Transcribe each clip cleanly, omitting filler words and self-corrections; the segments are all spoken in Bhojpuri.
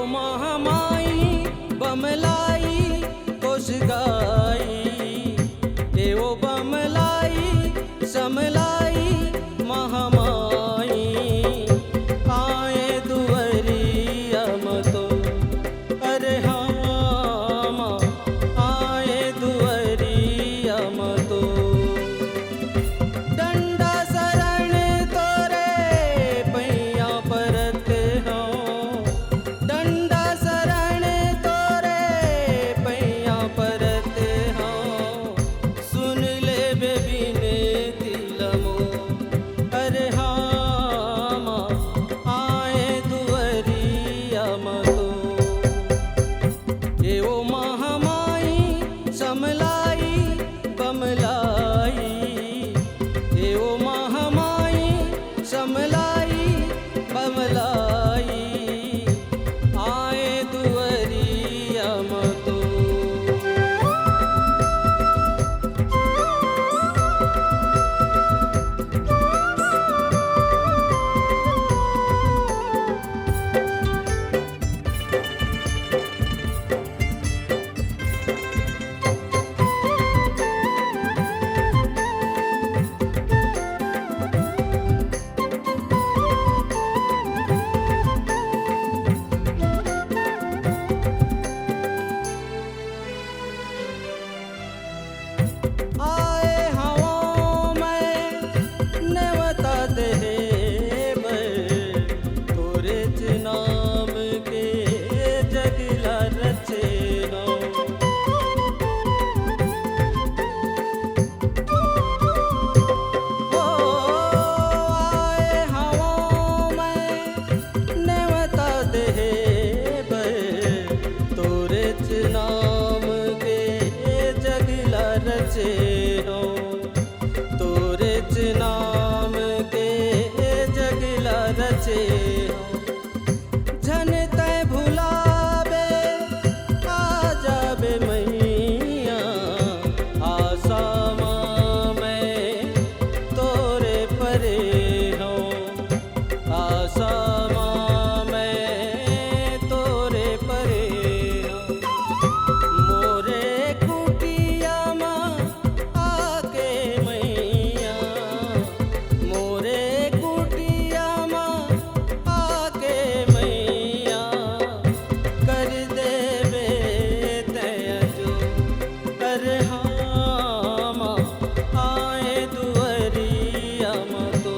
महामाई बमलाई कोसगाई एवो बमलाई समलाई महामाई आए दुवरिया मतो अरे हाँ आए दुवरिया मतो डंडा शरण तोरे पैया परत हो डंडा शरण तोरे पैया परत हो सुन ले बेबीने तिलमो अरे हाँ आए दुवरिया मतो एवो महामाई समलाई बमलाई एवो महामाई समलाई बमलाई आए दुवरिया मतो आए हवाओं में नेवता देव तोरे नाम के जगला रचना ओ आए हवाओं में नेवता देव तोरे नाम के जगला रचेनो तोरे नाम के जगला रचेनो झन तय भुलावे आ जाबे मैया आशा में तोरे परे हो आशा में तोरे परे हो मोरे कुटिया माँ आके मैया मोरे कुटिया माँ आके मैया कर देवे तयजो अरे हाँ माँ आए दुवरिया मतो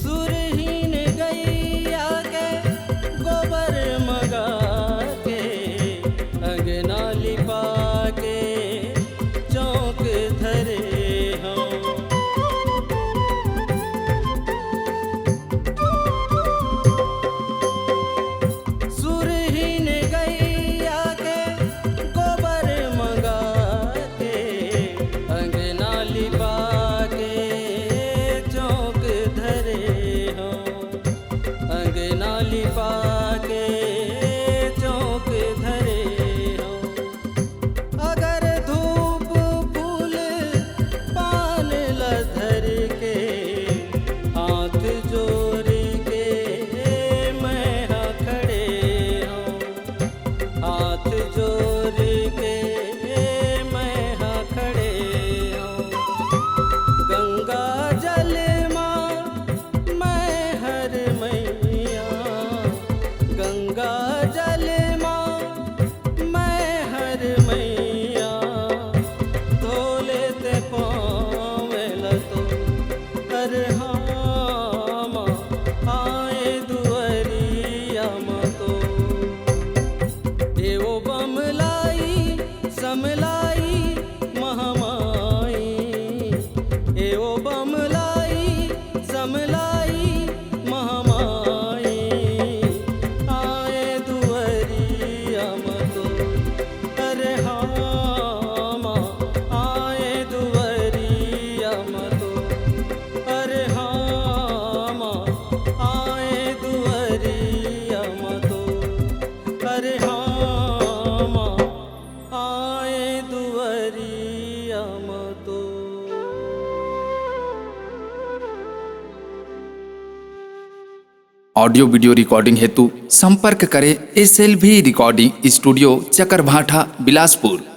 सुरहीन गैया के गोबर मगा के अंगना लिपा के चौक धरे हों सुरहीन गैया के गोबर मगा के अंगना लिपा के चौक धरे हो अंगना लिपा के चौक धरे हो अगर धूप फूल पान लधर के हाथ जोड़ के मैं हाँ खड़े हूँ हाथ जोड़ के मैं हाँ खड़े हूँ गंगा जल माँ मैं हर मैया गंगा जल माँ मैं हर मैया धोले ते पावेला तो अरे हाँ माँ आए दुवरिया मतो एवो बमलाई समलाई महामाई एवो बमलाई समलाई महामाई ऑडियो वीडियो रिकॉर्डिंग हेतु संपर्क करें SLV recording studio Chakarbhatha Bilaspur.